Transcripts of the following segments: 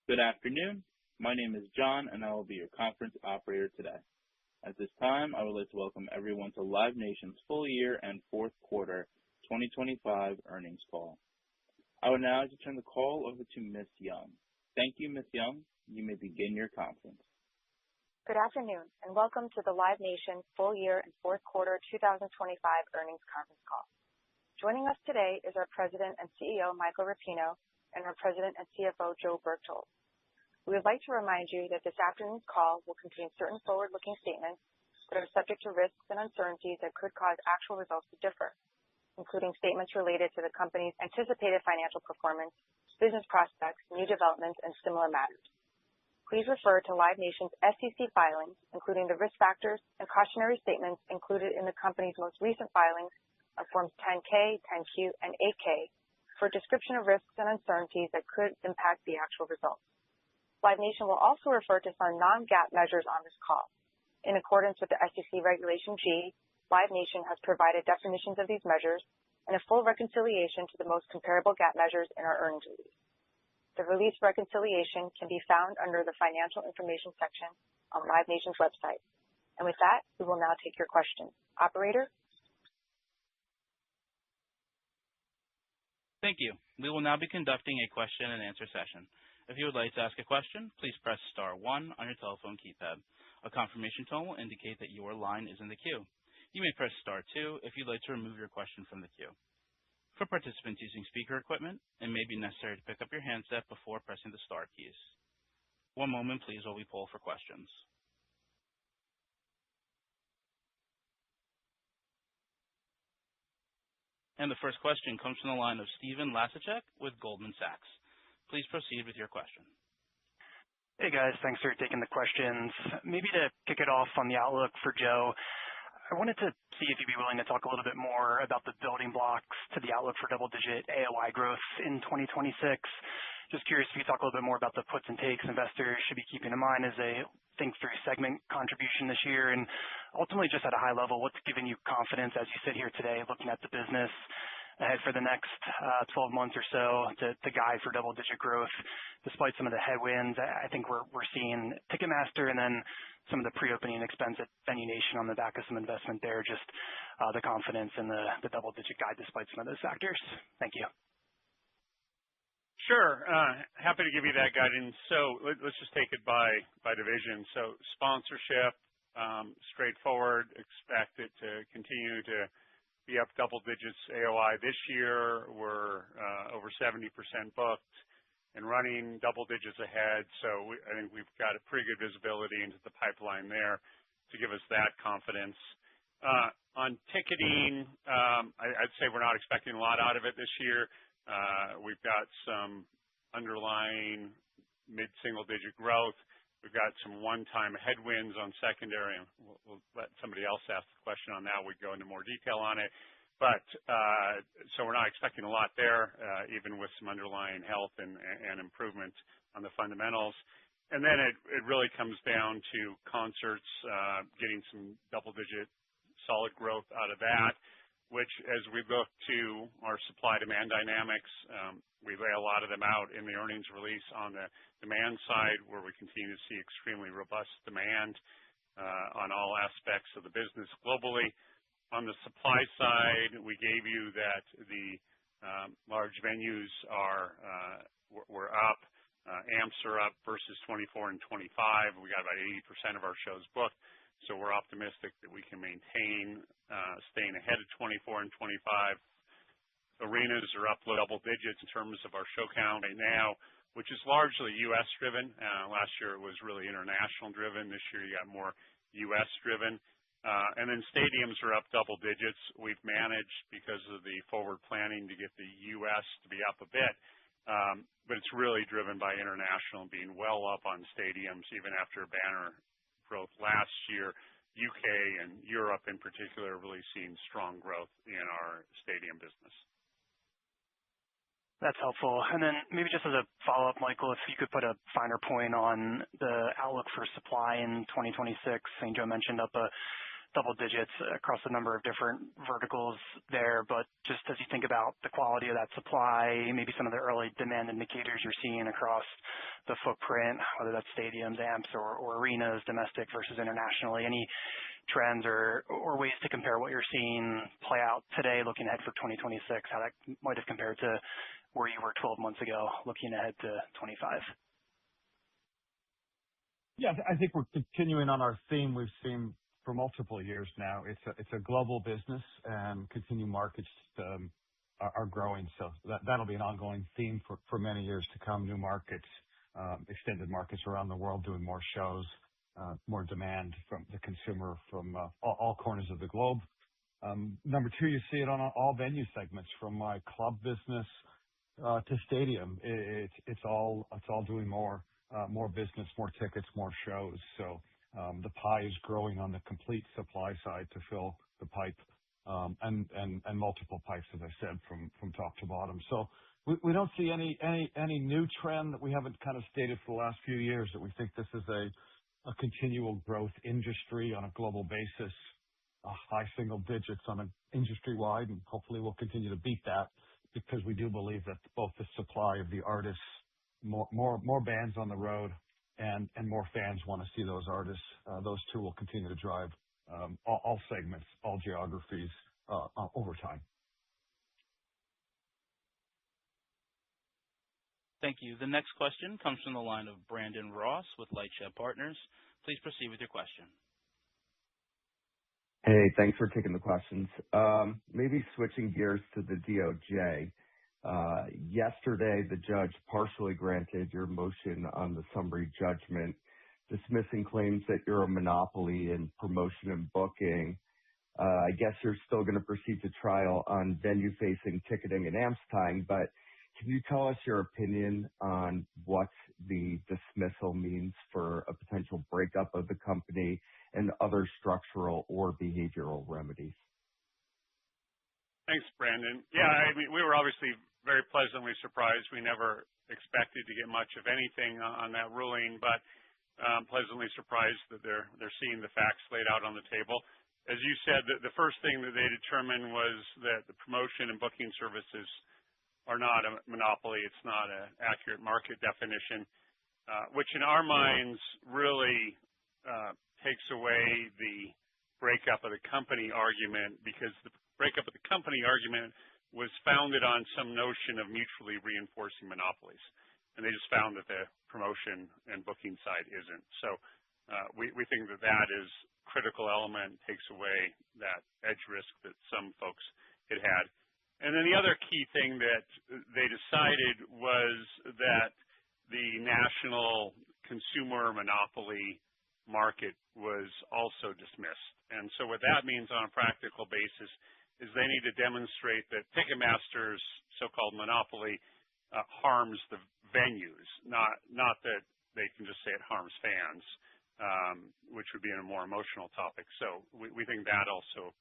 Good afternoon. My name is John, and I will be your conference operator today. At this time, I would like to welcome everyone to Live Nation's full year and fourth quarter 2025 earnings call. I would now like to turn the call over to Ms. Young. Thank you, Ms. Young. You may begin your conference. Good afternoon, and welcome to the Live Nation full year and fourth quarter 2025 earnings conference call. Joining us today is our President and CEO, Michael Rapino, and our President and CFO, Joe Berchtold. We would like to remind you that this afternoon's call will contain certain forward-looking statements that are subject to risks and uncertainties that could cause actual results to differ, including statements related to the company's anticipated financial performance, business prospects, new developments, and similar matters. Please refer to Live Nation's SEC filings, including the risk factors and cautionary statements included in the company's most recent filings on Forms 10-K, 10-Q, and 8-K for a description of risks and uncertainties that could impact the actual results. Live Nation will also refer to some non-GAAP measures on this call. In accordance with the SEC Regulation G, Live Nation has provided definitions of these measures and a full reconciliation to the most comparable GAAP measures in our earnings release. The release reconciliation can be found under the Financial Information section on Live Nation's website. And with that, we will now take your questions. Operator? Thank you. We will now be conducting a question and answer session. If you would like to ask a question, please press star 1 on your telephone keypad. A confirmation tone will indicate that your line is in the queue. You may press star 2 if you'd like to remove your question from the queue. For participants using speaker equipment, it may be necessary to pick up your handset before pressing the star keys. One moment, please, while we poll for questions. And the first question comes from the line of Stephen Laszczyk with Goldman Sachs. Please proceed with your question. Hey, guys. Thanks for taking the questions. Maybe to kick it off on the outlook for Joe, I wanted to see if you'd be willing to talk a little bit more about the building blocks to the outlook for double-digit AOI growth in 2026. Just curious if you could talk a little bit more about the puts and takes investors should be keeping in mind as they think through segment contribution this year. And ultimately, just at a high level, what's giving you confidence as you sit here today looking at the business ahead for the next 12 months or so to guide for double-digit growth despite some of the headwinds I think we're seeing Ticketmaster and then some of the pre-opening expense at Venue Nation on the back of some investment there, just the confidence in the double-digit guide despite some of those factors. Thank you. Sure. Happy to give you that guidance. So let's just take it by division. So sponsorship, straightforward, expect it to continue to be up double digits AOI this year. We're over 70% booked and running double digits ahead. So I think we've got a pretty good visibility into the pipeline there to give us that confidence. On ticketing, I'd say we're not expecting a lot out of it this year. We've got some underlying mid-single-digit growth. We've got some one-time headwinds on secondary, and we'll let somebody else ask the question on that. We go into more detail on it. But so we're not expecting a lot there, even with some underlying health and improvement on the fundamentals. And then it really comes down to concerts, getting some double-digit solid growth out of that, which as we look to our supply-demand dynamics, we lay a lot of them out in the earnings release on the demand side, where we continue to see extremely robust demand on all aspects of the business globally. On the supply side, we gave you that the large venues were up. Amps are up versus 24 and 25. We got about 80% of our shows booked. So we're optimistic that we can maintain staying ahead of 24 and 25. Arenas are up double digits in terms of our show count right now, which is largely U.S. driven. Last year it was really international driven. This year you got more U.S. driven. And then stadiums are up double digits. We've managed, because of the forward planning, to get the U.S. to be up a bit. But it's really driven by international being well up on stadiums, even after banner growth last year. UK and Europe in particular really seeing strong growth in our stadium business. That's helpful. And then maybe just as a follow-up, Michael, if you could put a finer point on the outlook for supply in 2026. St. Joe mentioned up a double digits across a number of different verticals there, but just as you think about the quality of that supply, maybe some of the early demand indicators you're seeing across the footprint, whether that's stadiums, amps, or arenas, domestic versus internationally, any trends or ways to compare what you're seeing play out today looking ahead for 2026, how that might have compared to where you were 12 months ago looking ahead to 25? Yeah, I think we're continuing on our theme we've seen for multiple years now. It's a global business, and continuing markets are growing. So that'll be an ongoing theme for many years to come. New markets, extended markets around the world doing more shows, more demand from the consumer from all corners of the globe. Number two, you see it on all venue segments, from my club business to stadium. It's all doing more business, more tickets, more shows. So the pie is growing on the complete supply side to fill the pipe, and multiple pipes, as I said, from top to bottom. So we don't see any new trend that we haven't kind of stated for the last few years, that we think this is a continual growth industry on a global basis, high single digits on an industry wide, and hopefully we'll continue to beat that, because we do believe that both the supply of the artists, more bands on the road, and more fans want to see those artists. Those two will continue to drive all segments, all geographies over time. Thank you. The next question comes from the line of Brandon Ross with LightShed Partners. Please proceed with your question. Hey, thanks for taking the questions. Maybe switching gears to the DOJ. Yesterday, the judge partially granted your motion on the summary judgment, dismissing claims that you're a monopoly in promotion and booking. I guess you're still going to proceed to trial on venue-facing ticketing and amps time, but can you tell us your opinion on what the dismissal means for a potential breakup of the company and other structural or behavioral remedies? Thanks, Brandon. Yeah, I mean, we were obviously very pleasantly surprised. We never expected to get much of anything on that ruling, but pleasantly surprised that they're seeing the facts laid out on the table. As you said, the first thing that they determined was that the promotion and booking services are not a monopoly. It's not an accurate market definition, which in our minds really takes away the breakup of the company argument, because the breakup of the company argument was founded on some notion of mutually reinforcing monopolies. And they just found that the promotion and booking side isn't. So we think that that is a critical element, takes away that edge risk that some folks had had. And then the other key thing that they decided was that the national consumer monopoly market was also dismissed. And so what that means on a practical basis is they need to demonstrate that Ticketmaster's so-called monopoly harms the venues, not that they can just say it harms fans, which would be a more emotional topic. So we think that also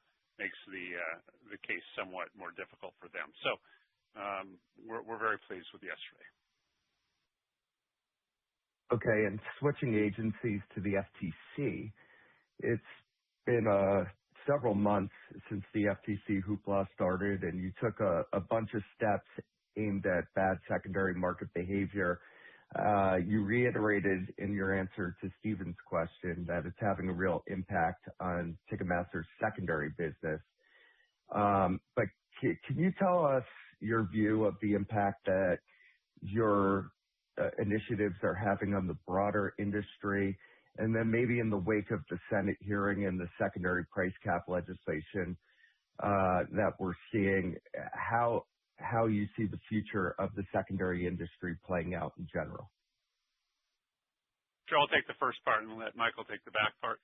makes the case somewhat more difficult for them. So we're very pleased with yesterday. Okay, and switching agencies to the FTC, it's been several months since the FTC hoopla started, and you took a bunch of steps aimed at bad secondary market behavior. You reiterated in your answer to Stephen's question that it's having a real impact on Ticketmaster's secondary business. But can you tell us your view of the impact that your initiatives are having on the broader industry? And then maybe in the wake of the Senate hearing and the secondary price cap legislation that we're seeing, how you see the future of the secondary industry playing out in general? Sure, I'll take the first part and let Michael take the back part.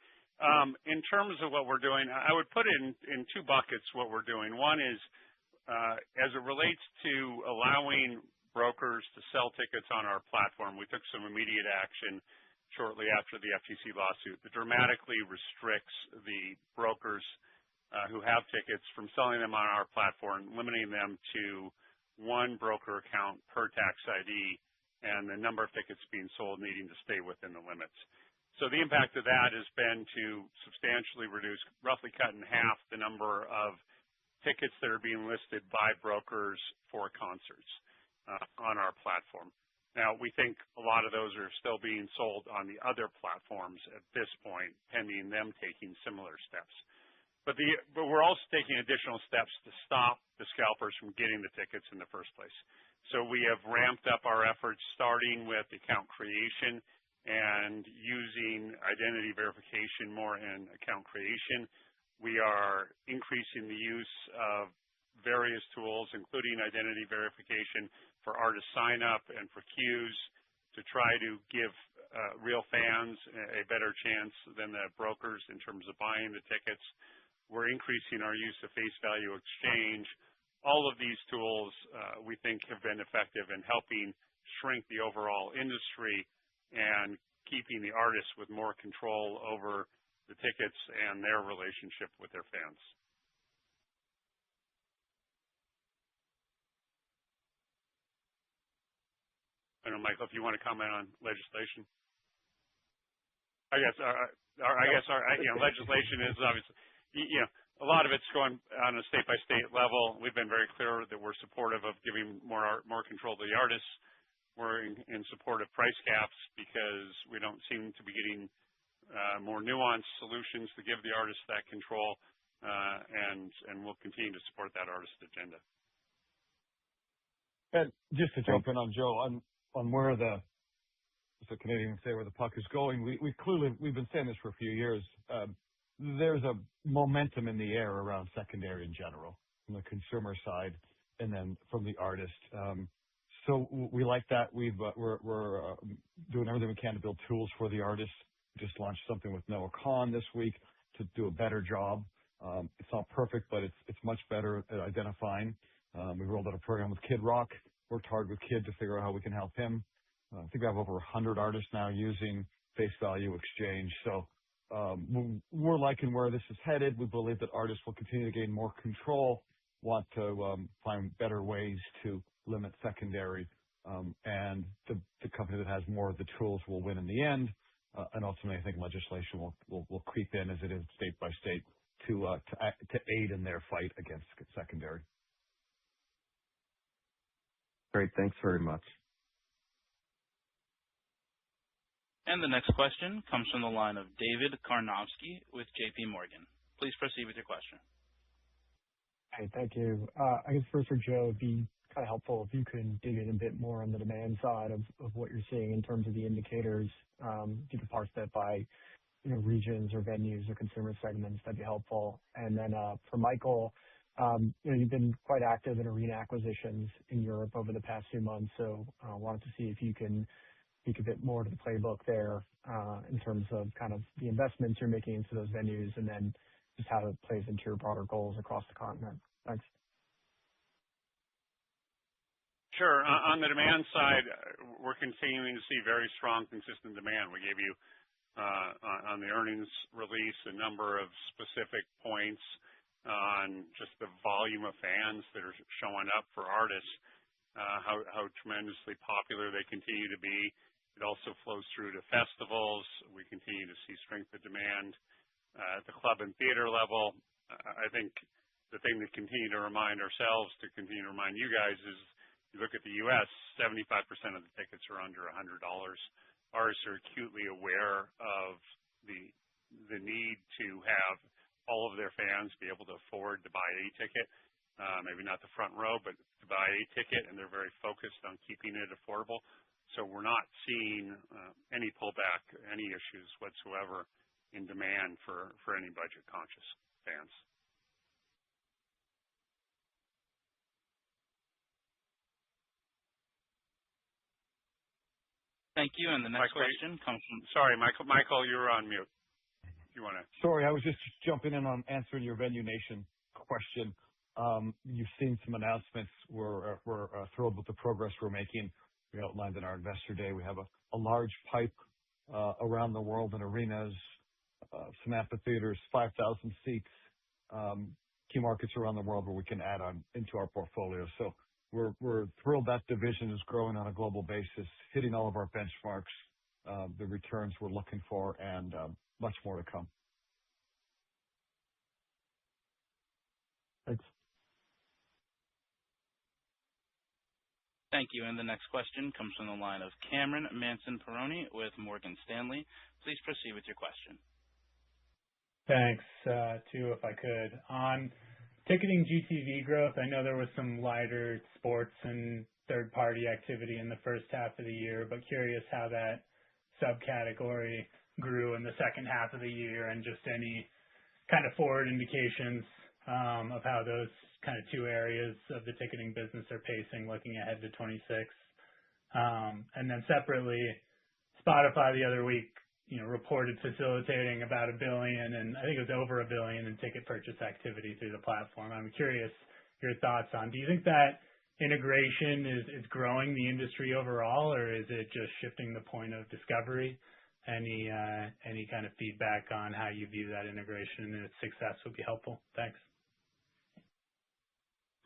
In terms of what we're doing, I would put it in two buckets what we're doing. One is as it relates to allowing brokers to sell tickets on our platform, we took some immediate action shortly after the FTC lawsuit that dramatically restricts the brokers who have tickets from selling them on our platform, limiting them to one broker account per tax ID and the number of tickets being sold needing to stay within the limits. So the impact of that has been to substantially reduce, roughly cut in half the number of tickets that are being listed by brokers for concerts on our platform. Now, we think a lot of those are still being sold on the other platforms at this point, pending them taking similar steps. But we're also taking additional steps to stop the scalpers from getting the tickets in the first place. So we have ramped up our efforts, starting with account creation and using identity verification more in account creation. We are increasing the use of various tools, including identity verification for artist sign-up and for queues, to try to give real fans a better chance than the brokers in terms of buying the tickets. We're increasing our use of face value exchange. All of these tools we think have been effective in helping shrink the overall industry and keeping the artists with more control over the tickets and their relationship with their fans. I don't know, Michael, if you want to comment on legislation. Legislation is obviously, a lot of it's going on a state-by-state level. We've been very clear that we're supportive of giving more control to the artists. We're in support of price caps because we don't seem to be getting more nuanced solutions to give the artists that control, and we'll continue to support that artist agenda. And just to jump in on Joe, on where the Canadians say where the puck is going, we've been saying this for a few years. There's a momentum in the air around secondary in general, from the consumer side and then from the artist. So we like that. We're doing everything we can to build tools for the artists. We just launched something with Noah Kahan this week to do a better job. It's not perfect, but it's much better at identifying. We rolled out a program with Kid Rock, worked hard with Kid to figure out how we can help him. I think we have over 100 artists now using face value exchange. So we're liking where this is headed. We believe that artists will continue to gain more control, want to find better ways to limit secondary, and the company that has more of the tools will win in the end. And ultimately, I think legislation will creep in as it is state by state to aid in their fight against secondary. Great. Thanks very much. And the next question comes from the line of David Karnovsky with JP Morgan. Please proceed with your question. Hey, thank you. I guess first for Joe, it'd be kind of helpful if you could dig in a bit more on the demand side of what you're seeing in terms of the indicators. If you could parse that by regions or venues or consumer segments, that'd be helpful. And then for Michael, you've been quite active in arena acquisitions in Europe over the past few months, so I wanted to see if you can speak a bit more to the playbook there in terms of kind of the investments you're making into those venues and then just how it plays into your broader goals across the continent. Thanks. Sure. On the demand side, we're continuing to see very strong, consistent demand. We gave you on the earnings release a number of specific points on just the volume of fans that are showing up for artists, how tremendously popular they continue to be. It also flows through to festivals. We continue to see strength of demand at the club and theater level. I think the thing to continue to remind ourselves, to continue to remind you guys, is you look at the U.S., 75% of the tickets are under $100. Artists are acutely aware of the need to have all of their fans be able to afford to buy a ticket, maybe not the front row, but to buy a ticket, and they're very focused on keeping it affordable. So we're not seeing any pullback, any issues whatsoever in demand for any budget-conscious fans. Thank you. And the next question comes from... Sorry, Michael, you were on mute. Sorry, I was just jumping in on answering your Venue Nation question. You've seen some announcements. We're thrilled with the progress we're making. We outlined in our Investor Day. We have a large pipe around the world in arenas, some amphitheaters, 5,000 seats, key markets around the world where we can add on into our portfolio. So we're thrilled that division is growing on a global basis, hitting all of our benchmarks. the returns we're looking for, and much more to come. Thanks. Thank you. And the next question comes from the line of Cameron Manson-Perrone with Morgan Stanley. Please proceed with your question. Thanks. Two, if I could. On ticketing GTV growth, I know there was some lighter sports and third-party activity in the first half of the year, but curious how that subcategory grew in the second half of the year and just any kind of forward indications of how those kind of two areas of the ticketing business are pacing looking ahead to 26. And then separately, Spotify the other week, reported facilitating about $1 billion, and I think it was over $1 billion in ticket purchase activity through the platform. I'm curious your thoughts on, do you think that integration is growing the industry overall, or is it just shifting the point of discovery? Any kind of feedback on how you view that integration and its success would be helpful. Thanks.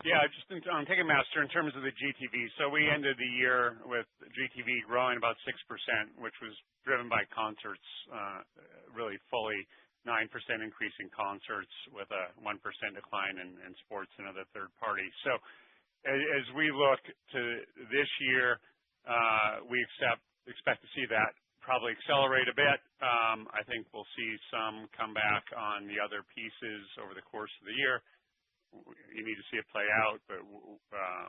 Yeah, just on Ticketmaster in terms of the GTV. So we ended the year with GTV growing about 6%, which was driven by concerts, really fully 9% increase in concerts with a 1% decline in sports and other third parties. So as we look to this year, we expect to see that probably accelerate a bit. I think we'll see some comeback on the other pieces over the course of the year. You need to see it play out, but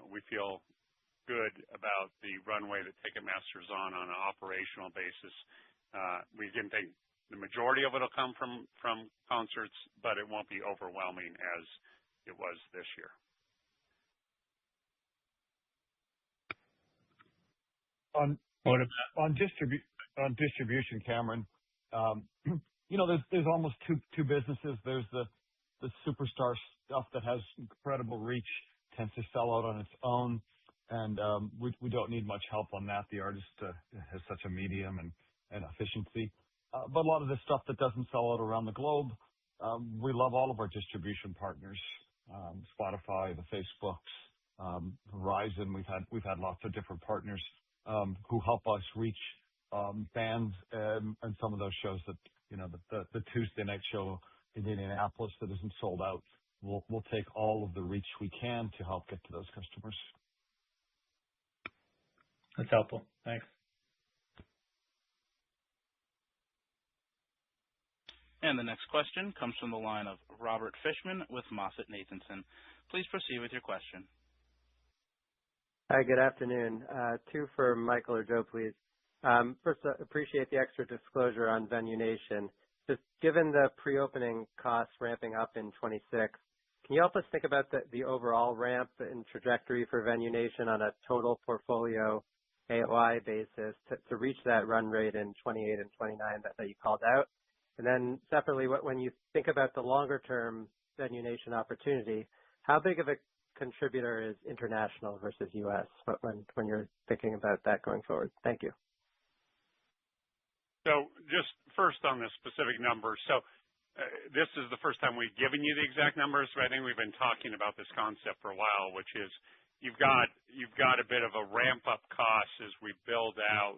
we feel good about the runway that Ticketmaster's on an operational basis. We didn't think the majority of it will come from concerts, but it won't be overwhelming as it was this year. On distribution, Cameron, there's almost two businesses. There's the superstar stuff that has incredible reach, tends to sell out on its own, and we don't need much help on that. The artist has such a medium and efficiency. But a lot of the stuff that doesn't sell out around the globe, we love all of our distribution partners, Spotify, the Facebooks, Verizon. We've had lots of different partners who help us reach fans, and some of those shows that the Tuesday night show in Indianapolis that isn't sold out. We'll take all of the reach we can to help get to those customers. That's helpful. Thanks. And the next question comes from the line of Robert Fishman with MoffettNathanson. Please proceed with your question. Hi, good afternoon. Two for Michael or Joe, please. First, appreciate the extra disclosure on Venue Nation. Just given the pre-opening costs ramping up in 26, can you help us think about the overall ramp and trajectory for Venue Nation on a total portfolio AOI basis to reach that run rate in 28 and 29 that you called out? And then separately, when you think about the longer-term Venue Nation opportunity, how big of a contributor is international versus U.S. when you're thinking about that going forward? Thank you. So just first on the specific numbers. So this is the first time we've given you the exact numbers, but I think we've been talking about this concept for a while, which is you've got a bit of a ramp-up cost as we build out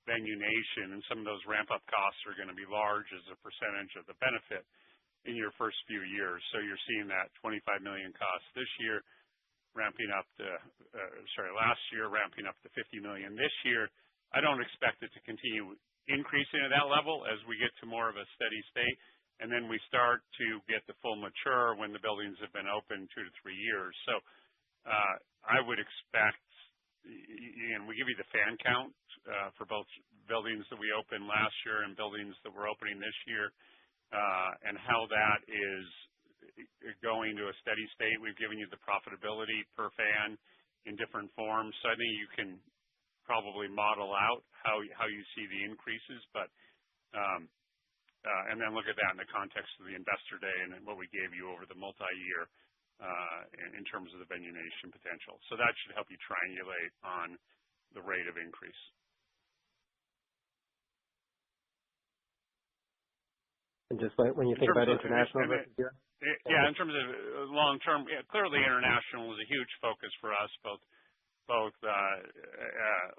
Venue Nation, and some of those ramp-up costs are going to be large as a percentage of the benefit in your first few years. So you're seeing that $25 million cost this year, last year ramping up to $50 million this year. I don't expect it to continue increasing at that level as we get to more of a steady state, and then we start to get the full mature when the buildings have been open 2 to 3 years. So I would expect, and we give you the fan count for both buildings that we opened last year and buildings that we're opening this year, and how that is going to a steady state. We've given you the profitability per fan in different forms, so I think you can probably model out how you see the increases, but and then look at that in the context of the Investor Day and what we gave you over the multi-year in terms of the Venue Nation potential. So that should help you triangulate on the rate of increase. And just when you think about international versus U.S.? Yeah, in terms of long term, clearly international is a huge focus for us, both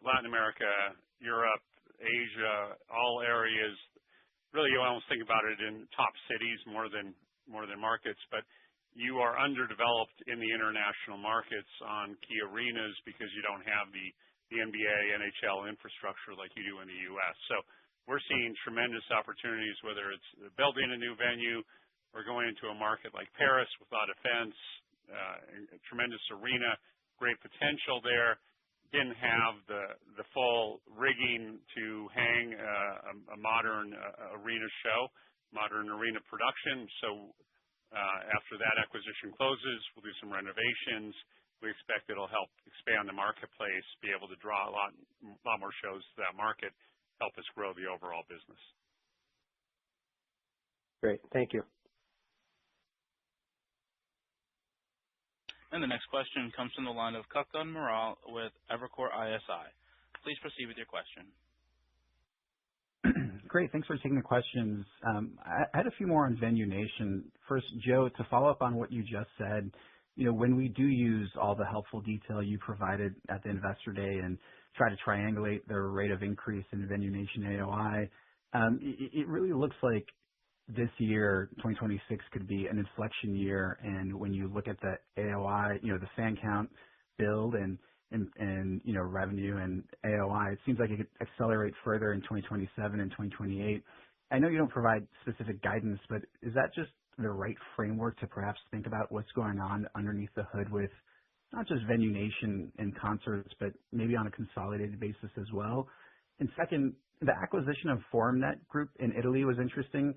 Latin America, Europe, Asia, about it in top cities more than markets, but you are underdeveloped in the international markets on key arenas because you don't have the NBA, NHL infrastructure like you do in the U.S. So we're seeing tremendous opportunities, whether it's building a new venue or going into a market like Paris with La Défense, a tremendous arena, great potential there. Didn't have the full rigging to hang a modern arena show, modern arena production. So after that acquisition closes, we'll do some renovations. We expect it'll help expand the marketplace, be able to draw a lot more shows to that market, help us grow the overall business. Great. Thank you. And the next question comes from the line of Kutgun Maral with Evercore ISI. Please proceed with your question. Great. Thanks for taking the questions. I had a few more on Venue Nation. First, Joe, to follow up on what you just said, when we do use all the helpful detail you provided at the Investor Day and try to triangulate the rate of increase in Venue Nation AOI, it really looks like this year, 2026, could be an inflection year. And when you look at the AOI, the fan count build and revenue and AOI, it seems like it could accelerate further in 2027 and 2028. I know you don't provide specific guidance, but is that just the right framework to perhaps think about what's going on underneath the hood with not just Venue Nation and concerts, but maybe on a consolidated basis as well? And second, the acquisition of ForumNet Group in Italy was interesting.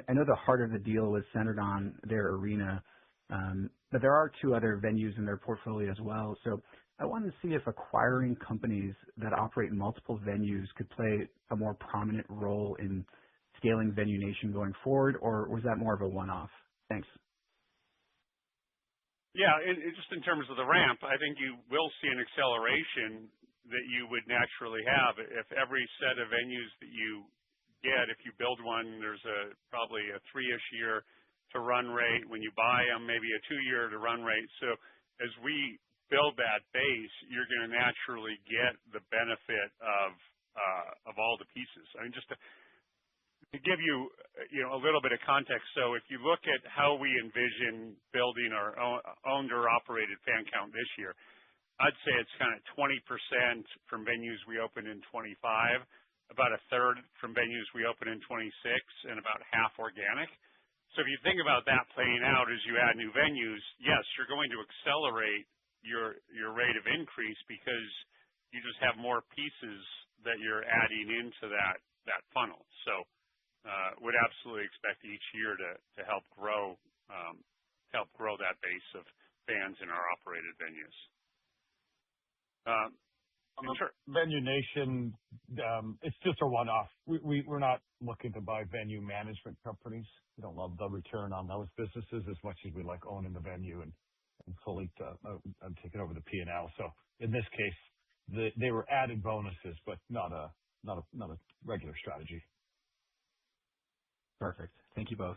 I know the heart of the deal was centered on their arena, but there are two other venues in their portfolio as well. So I wanted to see if acquiring companies that operate in multiple venues could play a more prominent role in scaling Venue Nation going forward, or was that more of a one-off? Thanks. Yeah, just in terms of the ramp, I think you will see an acceleration that you would naturally have. If every set of venues that you get, if you build one, there's probably a 3-ish year to run rate. When you buy them, maybe a 2-year to run rate. So as we build that base, you're going to naturally get the benefit of all the pieces. I mean, just to give you, a little bit of context. So if you look at how we envision building our owned or operated fan count this year, I'd say it's kind of 20% from venues we open in 25, about a third from venues we open in 26, and about half organic. So if you think about that playing out as you add new venues, yes, you're going to accelerate your rate of increase because you just have more pieces that you're adding into that funnel. So would absolutely expect each year to help grow that base of fans in our operated venues. Sure. Venue Nation, it's just a one-off. We're not looking to buy venue management companies. We don't love the return on those businesses as much as we like owning the venue and fully taking over the P&L. So in this case, they were added bonuses, but not a regular strategy. Perfect. Thank you both.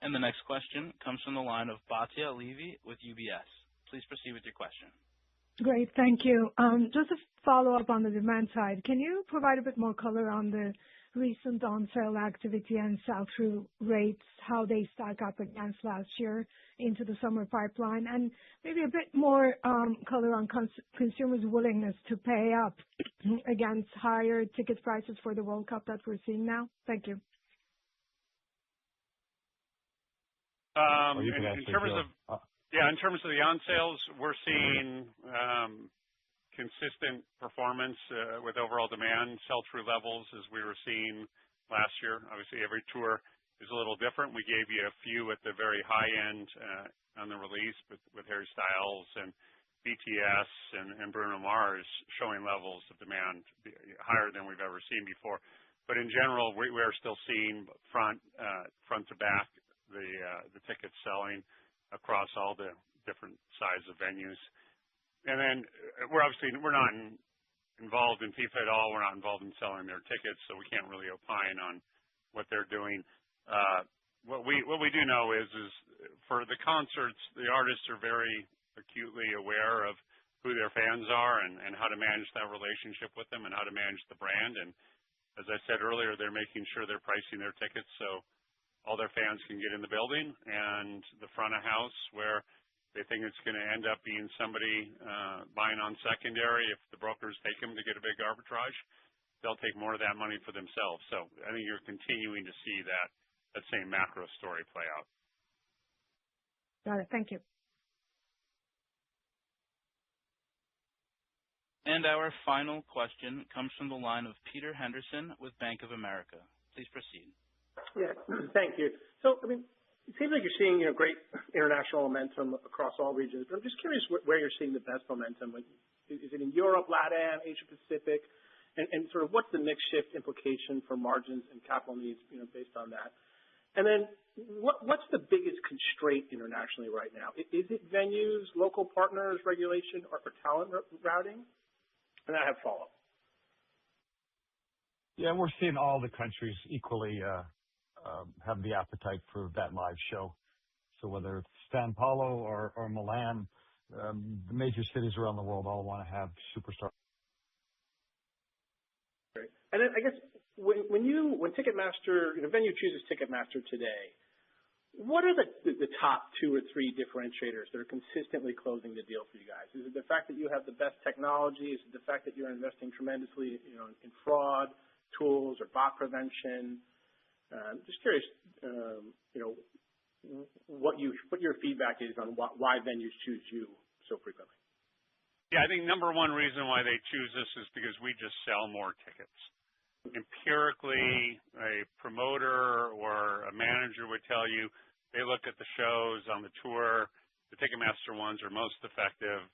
And the next question comes from the line of Batya Levi with UBS. Please proceed with your question. Great. Thank you. Just a follow-up on the demand side. Can you provide a bit more color on the recent on-sale activity and sell-through rates, how they stack up against last year into the summer pipeline, and maybe a bit more color on consumers' willingness to pay up against higher ticket prices for the World Cup that we're seeing now? Thank you. In terms of the on-sales, we're seeing consistent performance with overall demand, sell-through levels as we were seeing last year. Obviously, every tour is a little different. We gave you a few at the very high end on the release with Harry Styles and BTS and Bruno Mars showing levels of demand higher than we've ever seen before. But in general, we are still seeing front to back the tickets selling across all the different size of venues. And then we're not involved in FIFA at all. We're not involved in selling their tickets, so we can't really opine on what they're doing. What we do know is for the concerts, the artists are very acutely aware of who their fans are and how to manage that relationship with them and how to manage the brand. And as I said earlier, they're making sure they're pricing their tickets so all their fans can get in the building, and the front of house where they think it's going to end up being somebody buying on secondary. If the brokers take them to get a big arbitrage, they'll take more of that money for themselves. So I think you're continuing to see that same macro story play out. Got it. Thank you. And our final question comes from the line of Peter Henderson with Bank of America. Please proceed. Yeah, thank you. So, I mean, it seems like you're seeing, great international momentum across all regions, but I'm just curious where you're seeing the best momentum. Like, is it in Europe, LATAM, Asia Pacific, and sort of what's the mix shift implication for margins and capital needs, based on that? And then what's the biggest constraint internationally right now? Is it venues, local partners, regulation, or talent routing? And I have follow-up. Yeah, we're seeing all the countries equally have the appetite for that live show. So whether it's São Paulo or Milan, the major cities around the world all want to have superstars. Great. And then I guess when Ticketmaster, venue chooses Ticketmaster today, what are the top 2 or 3 differentiators that are consistently closing the deal for you guys? Is it the fact that you have the best technology? Is it the fact that you're investing tremendously, in fraud tools or bot prevention? Just curious, what your feedback is on why venues choose you so frequently. Yeah, I think number one reason why they choose us is because we just sell more tickets. Empirically, a promoter or a manager would tell you they look at the shows on the tour. The Ticketmaster ones are most effective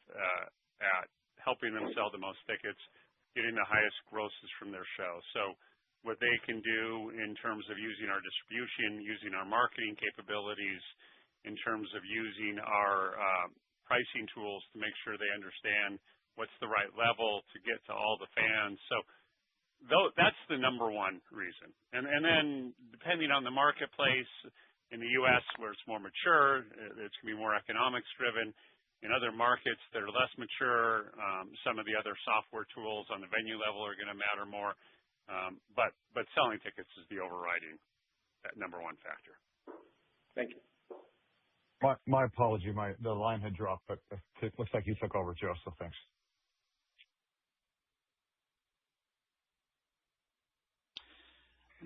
at helping them sell the most tickets, getting the highest grosses from their show. So what they can do in terms of using our distribution, using our marketing capabilities, in terms of using our pricing tools to make sure they understand what's the right level to get to all the fans. So that's the number one reason. And then depending on the marketplace, in the U.S. where it's more mature, it's going to be more economics driven. In other markets that are less mature, some of the other software tools on the venue level are going to matter more. But selling tickets is the overriding number one factor. Thank you. My apology. The line had dropped, but it looks like you took over, Joe, so thanks.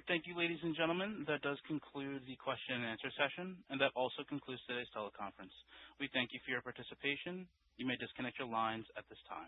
Thank you, ladies and gentlemen. That does conclude the question and answer session, and that also concludes today's teleconference. We thank you for your participation. You may disconnect your lines at this time.